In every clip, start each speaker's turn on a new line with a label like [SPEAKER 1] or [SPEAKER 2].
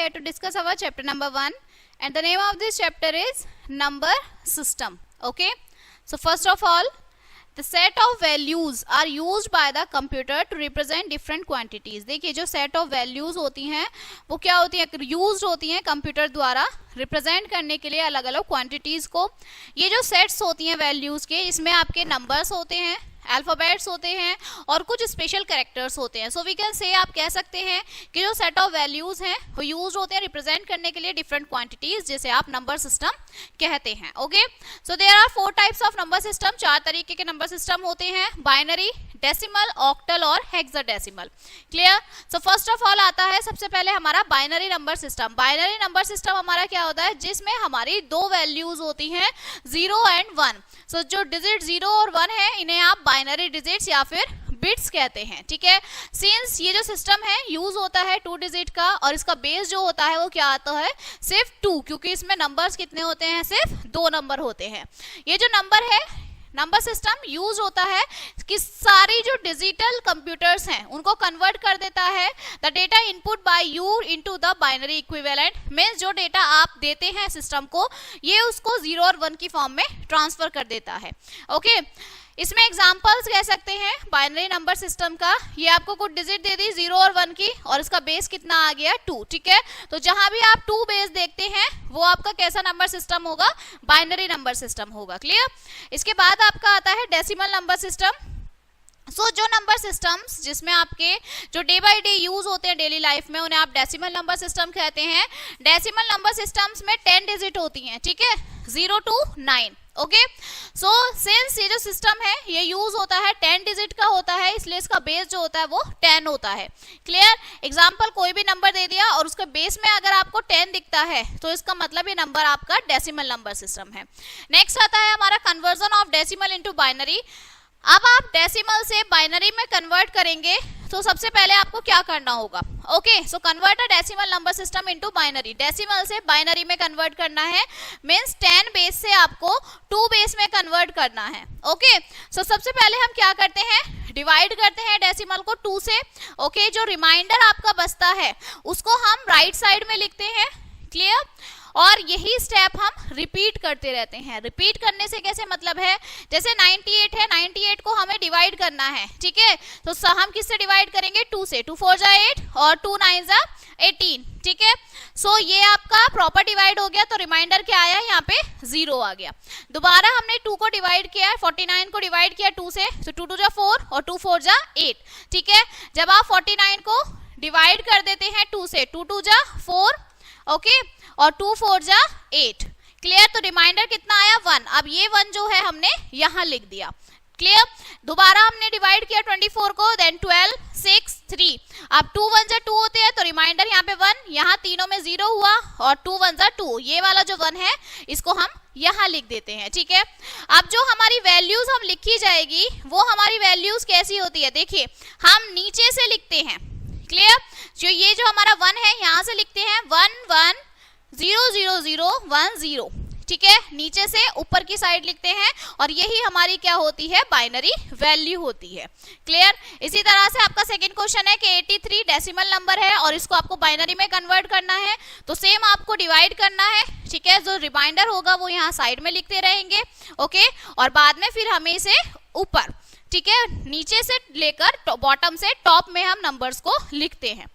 [SPEAKER 1] here to discuss our chapter number 1 and the name of this chapter is number system. Okay, so first of all, the set of values are used by the computer to represent different quantities. देखिए जो set of values होती हैं वो क्या होती हैं, used होती हैं कंप्यूटर द्वारा रिप्रेजेंट करने के लिए अलग अलग क्वांटिटीज को. ये जो सेट्स होती हैं वैल्यूज के, इसमें आपके नंबर्स होते हैं, अल्फाबेट्स होते हैं और कुछ स्पेशल कैरेक्टर्स होते हैं. सो वी कैन से, आप कह सकते हैं कि जो सेट ऑफ वैल्यूज हैं वो यूज होते हैं रिप्रेजेंट करने के लिए डिफरेंट क्वांटिटीज, जिसे आप नंबर सिस्टम कहते हैं. Okay, so there are 4 types of number system. 4 तरीके के नंबर सिस्टम होते हैं, बाइनरी, डेसिमल, ऑक्टल और hexadecimal. Clear? So first of all आता है सबसे पहले हमारा binary number system. Binary number system हमारा क्या होता है, जिसमें हमारी 2 वैल्यूज होती हैं 0 एंड 1. सो जो डिजिट 0 और 1 है इन्हें आप बाइनरी डिजिट्स या फिर बिट्स कहते हैं. ठीक है, सिंस ये जो सिस्टम है यूज होता है 2 डिजिट का और इसका बेस जो होता है वो क्या आता है, सिर्फ 2, क्योंकि इसमें नंबर्स कितने होते हैं, सिर्फ 2 नंबर होते हैं. ये जो नंबर है, नंबर सिस्टम यूज होता है कि सारी जो डिजिटल कंप्यूटर्स हैं उनको कन्वर्ट कर देता है the data input by you into the binary equivalent. Means जो डेटा आप देते हैं सिस्टम को, ये उसको 0 और 1 की फॉर्म में ट्रांसफर कर देता है. ओके, इसमें एग्जांपल्स कह सकते हैं बाइनरी नंबर सिस्टम का. ये आपको कुछ डिजिट दे दी 0 और 1 की और इसका बेस कितना आ गया 2. ठीक है, तो जहां भी आप 2 बेस देखते हैं वो आपका कैसा नंबर सिस्टम होगा, बाइनरी नंबर सिस्टम होगा. क्लियर? इसके बाद आपका आता है डेसिमल नंबर सिस्टम. सो जो नंबर सिस्टम्स जिसमें आपके जो डे बाय डे यूज होते हैं डेली लाइफ में, उन्हें आप डेसिमल नंबर सिस्टम कहते हैं. डेसिमल नंबर सिस्टम्स में 10 डिजिट होती हैं. ठीक है, 0 to 9. ओके, सो सिंस ये जो सिस्टम है ये यूज होता है 10 डिजिट का होता है, इसलिए इसका बेस जो होता है वो 10 होता है. क्लियर? एग्जाम्पल, कोई भी नंबर दे दिया और उसके बेस में अगर आपको 10 दिखता है तो इसका मतलब ये नंबर आपका डेसिमल नंबर सिस्टम है. नेक्स्ट आता है हमारा conversion of decimal into binary. अब आप डेसिमल से बाइनरी में कन्वर्ट करेंगे तो सबसे पहले आपको क्या करना होगा. Okay, so convert a decimal number system into binary. Decimal से बाइनरी में कन्वर्ट करना है, मींस 10 बेस से आपको 2 बेस में कन्वर्ट करना है. ओके, सो सबसे पहले हम क्या करते हैं, डिवाइड करते हैं डेसिमल को 2 से. ओके, जो रिमाइंडर आपका बचता है उसको हम राइट साइड में लिखते हैं. क्लियर? और यही स्टेप हम रिपीट करते रहते हैं. रिपीट करने से कैसे मतलब है, जैसे 98 है, 98 को हमें डिवाइड करना है. ठीक है, तो हम किससे डिवाइड करेंगे, 2 से. 2 4 जा 8 और 2 9 जा 18. ठीक है, सो ये आपका प्रॉपर डिवाइड हो गया, तो रिमाइंडर क्या आया, यहाँ पे 0 आ गया. दोबारा हमने 2 को डिवाइड किया, 49 को डिवाइड किया 2 से, तो 2 2 जा 4 और 2 4 जा 8. ठीक है, जब आप 49 को डिवाइड कर देते हैं 2 से, 2 2 जा 4. ओके, और 2 4 जा 8. क्लियर? तो रिमाइंडर कितना आया, 1. अब ये 1 जो है हमने यहाँ लिख दिया. क्लियर? दोबारा हमने डिवाइड किया 24 को, देन 12 6 3. अब 2 1 जा 2 होते हैं, तो रिमाइंडर यहाँ पे 1, यहाँ तीनों में 0 हुआ और 2 1 जा 2. ये वाला जो 1 है इसको हम यहाँ लिख देते हैं. ठीक है, अब जो हमारी वैल्यूज हम लिखी जाएगी वो हमारी वैल्यूज कैसी होती है, देखिए हम नीचे से लिखते हैं. क्लियर? जो ये जो हमारा 1 है यहाँ से लिखते हैं 1 1 0 0 0 1 0. ठीक है, नीचे से ऊपर की साइड लिखते हैं और यही हमारी क्या होती है, बाइनरी वैल्यू होती है. क्लियर? इसी तरह से आपका सेकंड क्वेश्चन है कि 83 डेसिमल नंबर है और इसको आपको बाइनरी में कन्वर्ट करना है, तो सेम आपको डिवाइड करना है. ठीक है, जो रिमाइंडर होगा वो यहाँ साइड में लिखते रहेंगे. ओके, और बाद में फिर हमें इसे ऊपर, ठीक है, नीचे से लेकर बॉटम से टॉप में हम नंबर्स को लिखते हैं.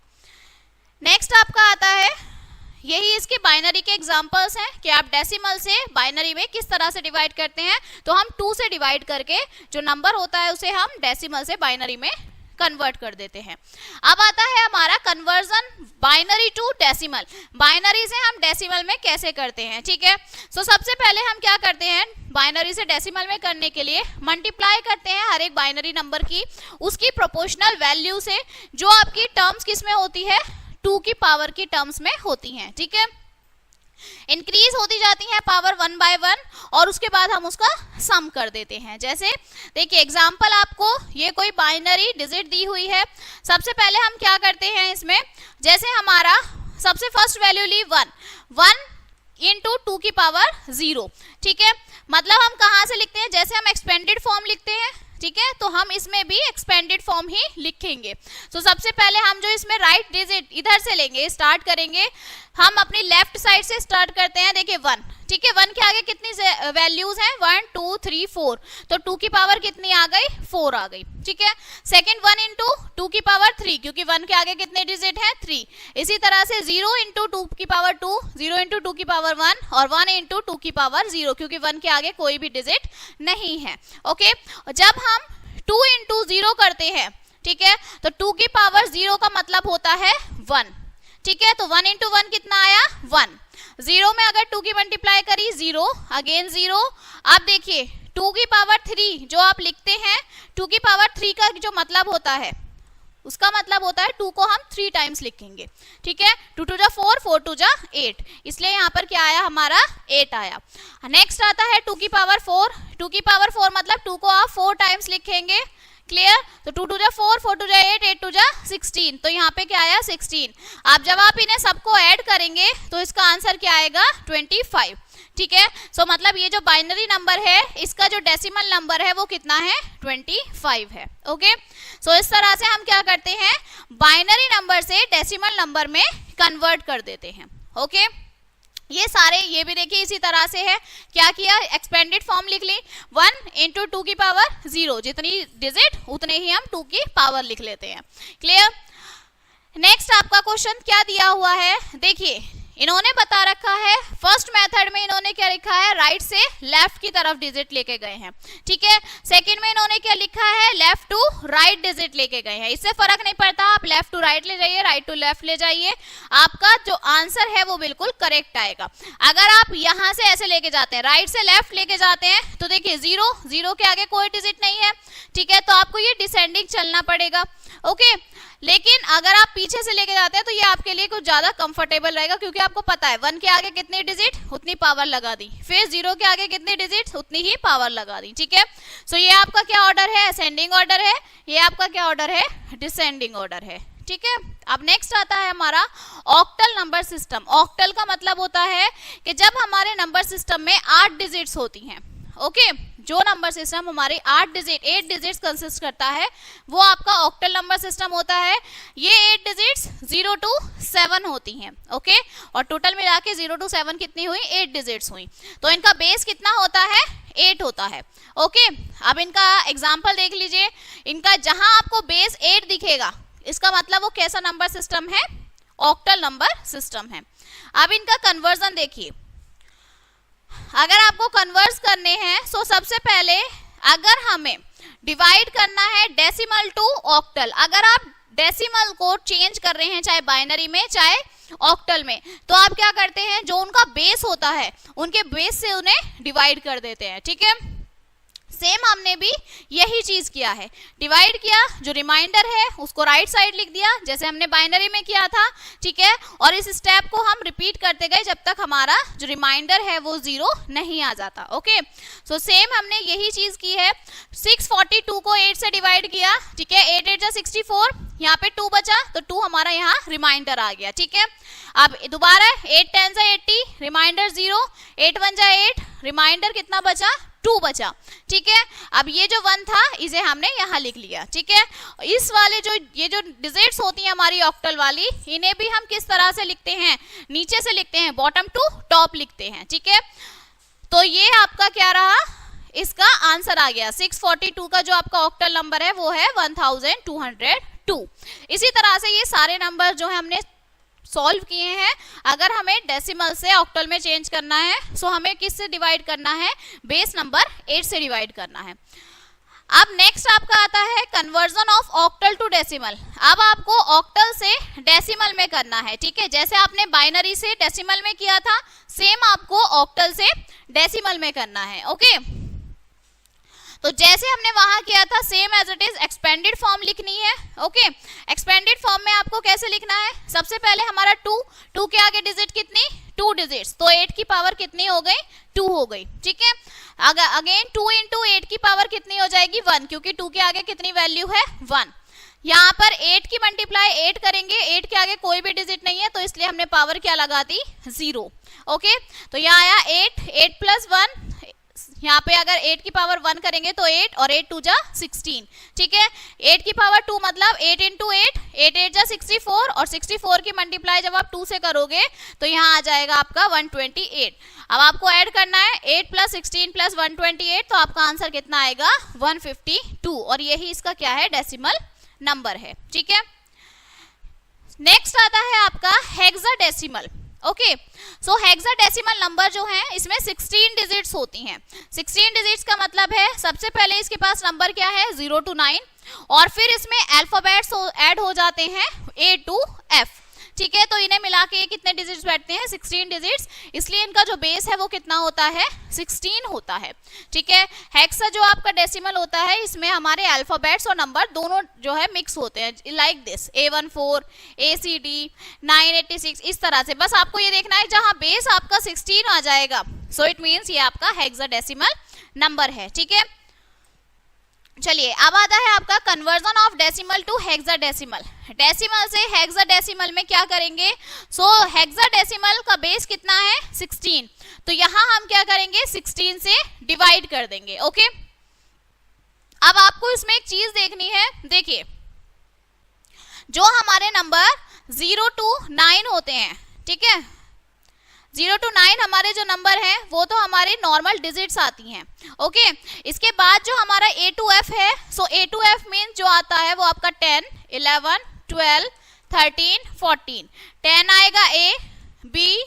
[SPEAKER 1] नेक्स्ट आपका आता है, यही इसके बाइनरी के एग्जांपल्स हैं कि आप डेसिमल से बाइनरी में किस तरह से डिवाइड करते हैं. तो हम 2 से डिवाइड करके जो नंबर होता है उसे हम डेसिमल से बाइनरी में कन्वर्ट कर देते हैं. अब आता है हमारा conversion binary to decimal. Binary से हम डेसिमल में कैसे करते हैं. ठीक है, सो सबसे पहले हम क्या करते हैं, बाइनरी से डेसिमल में करने के लिए मल्टीप्लाई करते हैं हर एक बाइनरी नंबर की उसकी प्रोपोर्शनल वैल्यू से, जो आपकी टर्म्स किस में होती है, 2 की पावर की टर्म्स में होती हैं. ठीक है, इंक्रीज होती जाती है पावर 1 by 1 और उसके बाद हम उसका सम कर देते हैं. जैसे देखिए एग्जांपल, आपको ये कोई बाइनरी डिजिट दी हुई है. सबसे पहले हम क्या करते हैं इसमें, जैसे हमारा सबसे फर्स्ट वैल्यू ली 1 इंटू 2 की पावर 0. ठीक है, मतलब हम कहाँ से लिखते हैं, जैसे हम एक्सपेंडेड फॉर्म लिखते हैं. ठीक है, तो हम इसमें भी एक्सपेंडेड फॉर्म ही लिखेंगे. तो सबसे पहले हम जो इसमें राइट डिजिट इधर से लेंगे, स्टार्ट करेंगे हम अपनी लेफ्ट साइड से स्टार्ट करते हैं, देखिए 1, ठीक है। 1 के आगे कितनी वैल्यूज हैं, 1 2 3 4, तो 2 की पावर कितनी आ गई, 4 आ गई, ठीक है। सेकंड 1 इंटू 2 की पावर 3, क्योंकि 1 के आगे कितने डिजिट हैं, 3। इसी तरह से 0 इंटू 2 की पावर 2, 0 इंटू 2 की पावर 1 और 1 इंटू 2 की पावर 0, क्योंकि 1 के आगे कोई भी डिजिट नहीं है, ओके। जब हम 2 इंटू 0 करते हैं, ठीक है, तो 2 की पावर 0 का मतलब होता है 1, ठीक है। तो 1 इंटू 1 कितना आया, 1। 0 में अगर 2 की मल्टीप्लाई करी 0, अगेन 0। आप देखिए 2 की पावर 3 जो आप लिखते हैं, 2 की पावर 3 का जो मतलब होता है, उसका मतलब होता है 2 को हम 3 टाइम्स लिखेंगे, ठीक है। 2 टू जा 4, 4 टू जा 8, इसलिए यहाँ पर क्या आया हमारा, 8 आया। नेक्स्ट आता है 2 की पावर 4, 2 की पावर 4 मतलब 2 को आप 4 टाइम्स लिखेंगे, क्लियर। तो 2 टू जा 4, 4 टू जा 8, 8 टू जा 16, तो यहाँ पे क्या आया 16। आप जब आप इन्हें सबको ऐड करेंगे तो इसका आंसर क्या आएगा, 25, ठीक है। सो मतलब ये जो बाइनरी नंबर है, इसका जो डेसिमल नंबर है वो कितना है, 25 है, ओके। सो इस तरह से हम क्या करते हैं, बाइनरी नंबर से डेसिमल नंबर में कन्वर्ट कर देते हैं, ओके। ये सारे, ये भी देखिए इसी तरह से है, क्या किया, एक्सपेंडेड फॉर्म लिख ली, 1 इंटू 2 की पावर 0, जितनी डिजिट उतने ही हम 2 की पावर लिख लेते हैं, क्लियर। नेक्स्ट आपका क्वेश्चन क्या दिया हुआ है, देखिए इन्होंने बता रखा है, फर्स्ट मेथड में इन्होंने क्या लिखा है, राइट से लेफ्ट की तरफ डिजिट लेके गए हैं, ठीक है। सेकंड में इन्होंने क्या लिखा है, लेफ्ट टू राइट डिजिट लेके गए हैं। इससे फर्क नहीं पड़ता, आप लेफ्ट टू राइट ले जाइए, राइट टू लेफ्ट ले जाइए, आपका जो आंसर है वो बिल्कुल करेक्ट आएगा। अगर आप यहां से ऐसे लेके जाते हैं, राइट से लेफ्ट लेके जाते हैं, तो देखिए 0, 0 के आगे कोई डिजिट नहीं है, ठीक है, तो आपको ये डिसेंडिंग चलना पड़ेगा, ओके। लेकिन अगर आप पीछे से लेके जाते हैं तो ये आपके लिए कुछ ज्यादा कंफर्टेबल रहेगा, क्योंकि आपको पता है 1 के आगे कितनी डिजिट, उतनी पावर लगा दी, फिर 0 के आगे कितनी डिजिट, उतनी ही पावर लगा दी, ठीक है। सो ये आपका क्या ऑर्डर है, असेंडिंग ऑर्डर है, ये आपका क्या ऑर्डर है, डिसेंडिंग ऑर्डर है, ठीक है। अब नेक्स्ट आता है हमारा ऑक्टल नंबर सिस्टम। ऑक्टल का मतलब होता है कि जब हमारे नंबर सिस्टम में 8 डिजिट्स होती हैं, ओके, जो नंबर सिस्टम हमारे 8 डिजिट्स कंसिस्ट करता है, वो आपका ऑक्टल नंबर सिस्टम होता है। ये 8 डिजिट्स 0 टू 7 होती हैं, ओके, और टोटल मिला के 0 टू 7 कितनी हुई, 8 डिजिट्स हुई, तो इनका बेस कितना होता है, 8 होता है, ओके। अब इनका एग्जाम्पल देख लीजिए, इनका जहां आपको बेस 8 दिखेगा, इसका मतलब वो कैसा नंबर सिस्टम है, ऑक्टल नंबर सिस्टम है। अब इनका कन्वर्जन देखिए, अगर आपको कन्वर्स करने हैं, तो सबसे पहले अगर हमें डिवाइड करना है डेसिमल टू ऑक्टल, अगर आप डेसिमल को चेंज कर रहे हैं चाहे बाइनरी में चाहे ऑक्टल में, तो आप क्या करते हैं, जो उनका बेस होता है उनके बेस से उन्हें डिवाइड कर देते हैं, ठीक है। सेम हमने भी यही चीज किया है, डिवाइड किया, जो रिमाइंडर है उसको राइट साइड लिख दिया, जैसे हमने बाइनरी में किया था, ठीक है। और इस स्टेप को हम रिपीट करते गए जब तक हमारा जो रिमाइंडर है वो 0 नहीं आ जाता, ओके। सो सेम हमने यही चीज की है, 642 को 8 से डिवाइड किया, ठीक है, 8 8 जा 64, यहाँ पे 2 बचा, तो 2 हमारा यहाँ रिमाइंडर आ गया, ठीक है। अब दोबारा 8 10 जा 80, रिमाइंडर 0, 8 1 जा 8, रिमाइंडर कितना बचा, 2 बचा, ठीक है। अब ये जो 1 था इसे हमने यहाँ लिख लिया, ठीक है। इस वाले जो ये जो डिजिट्स होती हैं हमारी ऑक्टल वाली, इन्हें भी हम किस तरह से लिखते हैं, नीचे से लिखते हैं, बॉटम टू टॉप लिखते हैं, ठीक है। तो ये आपका क्या रहा, इसका आंसर आ गया 642 का जो आपका ऑक्टल नंबर है वो है 1202। इसी तरह से ये सारे नंबर जो है हमने सॉल्व किए हैं। अगर हमें डेसिमल से ऑक्टल में चेंज करना है, सो हमें किस से डिवाइड करना है, बेस नंबर 8 से डिवाइड करना है। अब नेक्स्ट आपका आता है conversion of octal to decimal. अब आपको ऑक्टल से डेसिमल में करना है, ठीक है। जैसे आपने बाइनरी से डेसिमल में किया था, सेम आपको ऑक्टल से डेसिमल में करना है, ओके। तो जैसे हमने वहां किया था same as it is expanded form लिखनी है, ओके। एक्सपेंडेड फॉर्म में आपको कैसे लिखना है, सबसे पहले हमारा 2 के आगे डिजिट कितनी, 2 डिजिट्स, तो 8 की पावर कितनी हो गई, 2 हो गई, ठीक है। अगेन 2 इंटू 8 की पावर कितनी हो जाएगी, 1, क्योंकि 2 के आगे कितनी वैल्यू है, 1। यहाँ पर 8 की मल्टीप्लाई 8 करेंगे, 8 के आगे कोई भी डिजिट नहीं है, तो इसलिए हमने पावर क्या लगा दी, 0, ओके। तो यहाँ आया 8 8 प्लस 1 यहाँ पे अगर 8 की पावर 1 करेंगे तो 8 और 8 2 जा 16, ठीक है। 8 की पावर 2 मतलब 8 इंटू 8, 8 8 जा 64 और 64 की मल्टीप्लाई जब आप 2 से करोगे तो यहाँ आ जाएगा आपका 128। अब आपको ऐड करना है 8 प्लस 16 प्लस 128, तो आपका आंसर कितना आएगा 152, और यही इसका क्या है डेसिमल नंबर है, ठीक है। नेक्स्ट आता है आपका हेक्साडेसिमल। ओके, सो हेक्साडेसिमल नंबर जो है इसमें 16 डिजिट्स होती हैं। 16 डिजिट्स का मतलब है सबसे पहले इसके पास नंबर क्या है 0 to 9, और फिर इसमें अल्फाबेट्स ऐड हो जाते हैं A to F, ठीक है। तो इन्हें मिला के कितने डिजिट्स बैठते हैं 16 डिजिट्स, इसलिए इनका जो बेस है वो कितना होता है 16 होता है, ठीक है। हेक्सा जो आपका डेसिमल होता है इसमें हमारे अल्फाबेट्स और नंबर दोनों जो है मिक्स होते हैं, लाइक दिस A14 ACD 986, इस तरह से। बस आपको ये देखना है जहां बेस आपका 16 आ जाएगा, सो इट मीन्स ये आपका हेक्साडेसिमल नंबर है, ठीक है। चलिए अब आता है आपका conversion of decimal to hexadecimal. Decimal से हेक्साडेसिमल में क्या करेंगे, सो हेक्साडेसिमल का बेस कितना है 16, तो यहां हम क्या करेंगे 16 से डिवाइड कर देंगे, ओके। अब आपको इसमें एक चीज देखनी है, देखिए जो हमारे नंबर 0 to 9 होते हैं, ठीक है, 0 to 9 हमारे जो नंबर हैं वो तो हमारे नॉर्मल डिजिट्स आती हैं, ओके। इसके बाद जो हमारा A to F है, सो A to F मीन जो आता है वो आपका 10 11 12 13 14, 10 आएगा A B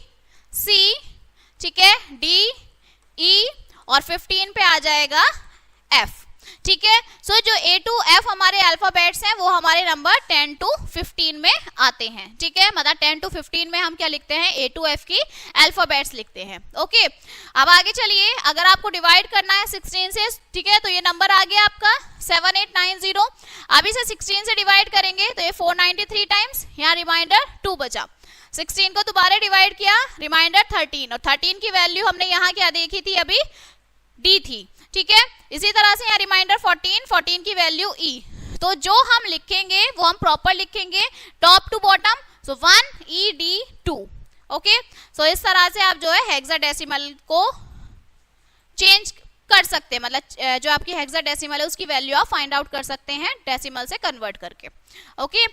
[SPEAKER 1] C, ठीक है, D E, और 15 पे आ जाएगा F, ठीक है। सो जो A to F हमारे अल्फाबेट्स हैं वो हमारे नंबर 10 to 15 में आते हैं, ठीक है। मतलब 10 to 15 में हम क्या लिखते हैं A to F की अल्फाबेट्स लिखते हैं, ओके। अब आगे चलिए, अगर आपको डिवाइड करना है 16 से, ठीक है, तो ये नंबर आ गया आपका 7890। अब इसे 16 से डिवाइड करेंगे तो ये 493 टाइम्स, यहाँ रिमाइंडर 2 बचा। 16 को दोबारा डिवाइड किया, रिमाइंडर 13, और 13 की वैल्यू हमने यहाँ क्या देखी थी अभी D थी, ठीक है। इसी तरह से यहाँ रिमाइंडर 14, 14 की वैल्यू E, तो जो हम लिखेंगे वो हम प्रॉपर लिखेंगे top to bottom, so 1 E D 2, okay. So इस तरह से आप जो है हेक्साडेसिमल को चेंज कर सकते हैं, मतलब जो आपकी हेक्साडेसिमल है उसकी वैल्यू आप फाइंड आउट कर सकते हैं डेसिमल से कन्वर्ट करके, ओके।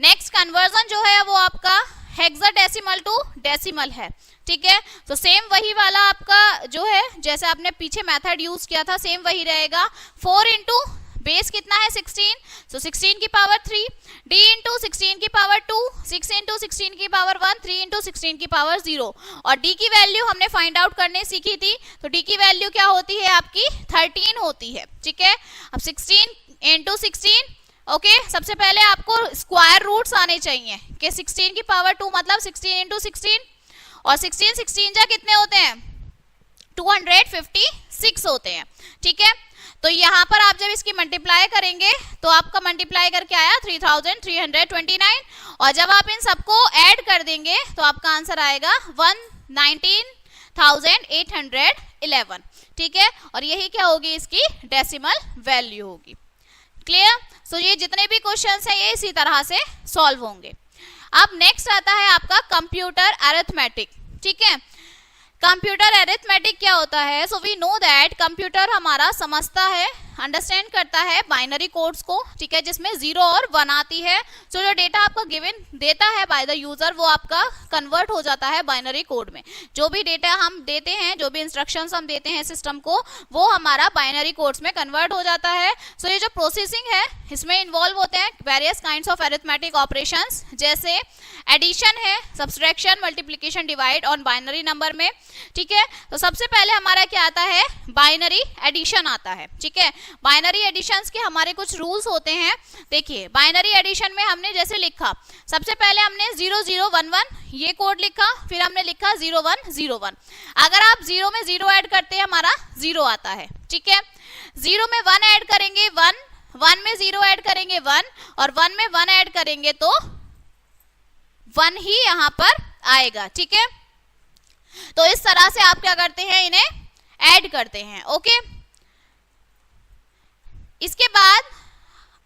[SPEAKER 1] नेक्स्ट कन्वर्जन जो है वो आपका हेक्साडेसिमल टू डेसिमल है, ठीक है। तो सेम वही वाला आपका जो है जैसे आपने पीछे मेथड यूज किया था सेम वही रहेगा। 4 इंटू बेस कितना है 16, सो 16 की पावर 3, D इंटू 16 की पावर 2, 6 इंटू 16 की पावर 1, 3 इंटू 16 की पावर 0, और D की वैल्यू हमने फाइंड आउट करने सीखी थी, तो D की वैल्यू क्या होती है आपकी 13 होती है, ठीक है। अब 16 इंटू 16, ओके, सबसे पहले आपको स्क्वायर रूट्स आने चाहिए कि 16 की पावर 2 मतलब 16 इंटू 16, और 16 16 जा कितने होते हैं 256 होते हैं, ठीक है। तो यहाँ पर आप जब इसकी मल्टीप्लाई करेंगे तो आपका मल्टीप्लाई करके आया 3329, और जब आप इन सबको ऐड कर देंगे तो आपका आंसर आएगा 119,811, ठीक है। और यही क्या होगी इसकी डेसिमल वैल्यू होगी, क्लियर। सो ये जितने भी क्वेश्चंस हैं ये इसी तरह से सॉल्व होंगे। अब नेक्स्ट आता है आपका कंप्यूटर अरिथमेटिक, ठीक है। कंप्यूटर अरिथमेटिक क्या होता है, so we know that computer हमारा समझता है, अंडरस्टैंड करता है बाइनरी कोड्स को, ठीक है, जिसमें 0 और 1 आती है। सो जो डेटा आपका गिवन देता है बाय द यूजर वो आपका कन्वर्ट हो जाता है बाइनरी कोड में। जो भी डेटा हम देते हैं, जो भी इंस्ट्रक्शंस हम देते हैं सिस्टम को, वो हमारा बाइनरी कोड्स में कन्वर्ट हो जाता है। सो ये जो प्रोसेसिंग है इसमें इन्वॉल्व होते हैं various kinds of arithmetic operations, जैसे एडिशन है, subtraction, multiplication, divide on binary number में, ठीक है। तो सबसे पहले हमारा क्या आता है बाइनरी एडिशन आता है, ठीक है। बाइनरी एडिशंस के हमारे कुछ रूल्स होते हैं। देखिए बाइनरी एडिशन में हमने जैसे लिखा, सबसे पहले हमने 0011 ये कोड लिखा, फिर हमने लिखा 0101। अगर आप 0 में 0 ऐड करते हैं हमारा 0 आता है, ठीक है। 0 में 1 ऐड करेंगे 1, 1 में 0 ऐड करेंगे 1, और 1 में 1 ऐड करेंगे तो 1 ही यहां पर आएगा, ठीक है। तो इस तरह से आप क्या करते हैं इन्हें ऐड करते हैं, ओके। इसके बाद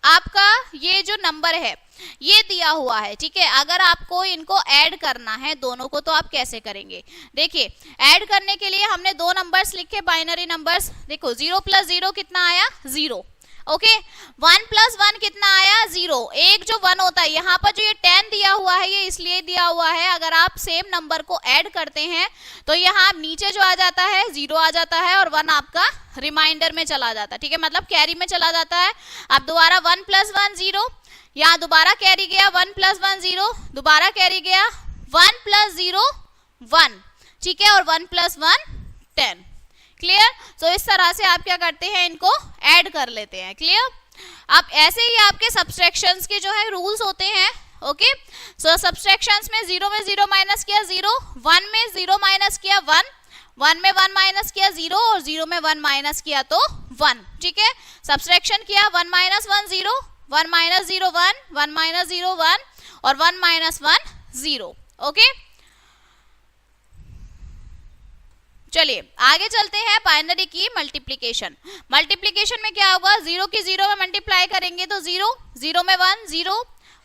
[SPEAKER 1] आपका ये जो नंबर है ये दिया हुआ है, ठीक है। अगर आपको इनको ऐड करना है दोनों को तो आप कैसे करेंगे, देखिए ऐड करने के लिए हमने दो नंबर्स लिखे, बाइनरी नंबर्स। देखो 0 + 0 कितना आया, 0, ओके। 1 + 1 कितना आया, 0। एक जो 1 होता है, यहाँ पर जो ये 10 दिया हुआ है ये इसलिए दिया हुआ है, अगर आप सेम नंबर को ऐड करते हैं तो यहाँ नीचे जो आ जाता है 0 आ जाता है और 1 आपका रिमाइंडर में चला जाता है, ठीक है, मतलब कैरी में चला जाता है। अब दोबारा 1 + 1 0, यहाँ दोबारा कैरी गया 1 + 1 0, दोबारा कैरी गया 1 + 0 1, ठीक है, और 1 + 1 10। क्लियर। सो इस तरह से आप क्या करते हैं, इनको ऐड कर लेते हैं। क्लियर। अब ऐसे ही आपके सब्सट्रैक्शंस के जो है रूल्स होते हैं, ओके। सो सब्सट्रैक्शंस में 0 में 0 माइनस किया 0, 1 में 0 माइनस किया 1, 1 में 1 माइनस किया 0 और 0 में 1 माइनस किया तो 1, ठीक है। सब्सट्रैक्शन किया 1 - 1 0, 1 - 0 1, 1 - 0 1 और 1 - 1 0, ओके। चलिए आगे चलते हैं बाइनरी की मल्टीप्लिकेशन। मल्टीप्लिकेशन में क्या होगा, 0 की 0 में मल्टीप्लाई करेंगे तो 0, 0 में 1 0,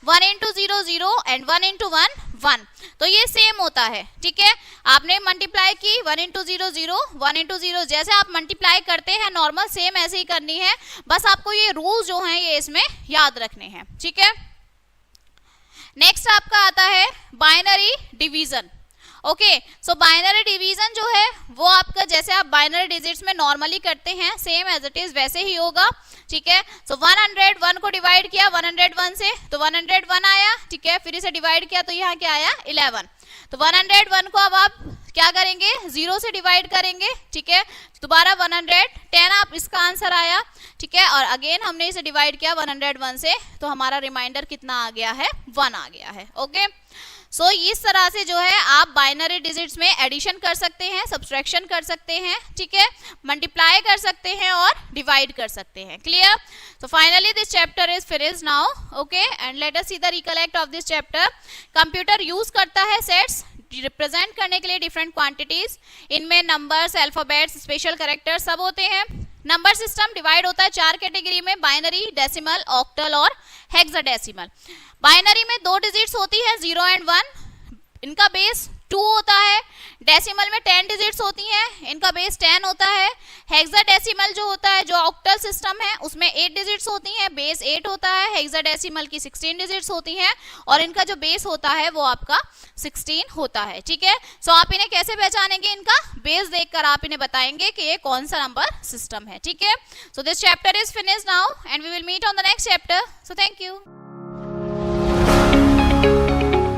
[SPEAKER 1] 1 × 0 0 एंड 1 × 1 1। तो ये सेम होता है, ठीक है। आपने मल्टीप्लाई की 1 × 0 0, 1 × 0, जैसे आप मल्टीप्लाई करते हैं नॉर्मल सेम ऐसे ही करनी है, बस आपको ये रूल्स जो हैं ये इसमें याद रखने हैं, ठीक है। नेक्स्ट आपका आता है बाइनरी डिवीजन। ओके, सो बाइनरी डिवीजन जो है वो आपका जैसे आप बाइनरी डिजिट्स में नॉर्मली करते हैं सेम एज इट इज वैसे ही होगा, ठीक है। सो 101 को डिवाइड किया 101 से तो 101 आया, ठीक है। फिर इसे डिवाइड किया तो यहाँ क्या आया 11। तो 101 को अब आप क्या करेंगे, 0 से डिवाइड करेंगे, ठीक है। दोबारा 110 आप इसका आंसर आया, ठीक है। और अगेन हमने इसे डिवाइड किया 101 से तो हमारा रिमाइंडर कितना आ गया है, 1 आ गया है, ओके। सो इस तरह से जो है आप बाइनरी डिजिट्स में एडिशन कर सकते हैं, सब्सट्रैक्शन कर सकते हैं, ठीक है, मल्टीप्लाई कर सकते हैं और डिवाइड कर सकते हैं। Clear. So finally this chapter is finished now, okay, and let us see the recollect of this chapter. Computer use करता है सेट्स रिप्रेजेंट करने के लिए डिफरेंट क्वांटिटीज, इनमें नंबर्स, अल्फाबेट्स, स्पेशल कैरेक्टर्स सब होते हैं। नंबर सिस्टम डिवाइड होता है 4 कैटेगरी में, बाइनरी, डेसिमल, ऑक्टल और हेक्साडेसिमल। बाइनरी में 2 डिजिट्स होती है 0 एंड 1, इनका बेस 2 होता है। डेसिमल में 10 डिजिट्स होती हैं, इनका बेस 10 होता है। हेक्साडेसिमल जो होता है, जो ऑक्टल सिस्टम है, उसमें 8 डिजिट्स होती हैं, बेस 8 होता है। हेक्साडेसिमल की 16 डिजिट्स होती हैं और इनका जो बेस होता है वो आपका 16 होता है, ठीक है। सो आप इन्हें कैसे पहचानेंगे, इनका बेस देखकर आप इन्हें बताएंगे कि ये कौन सा नंबर सिस्टम है, ठीक है। So this chapter is finished now and we will meet on the next chapter. So thank you.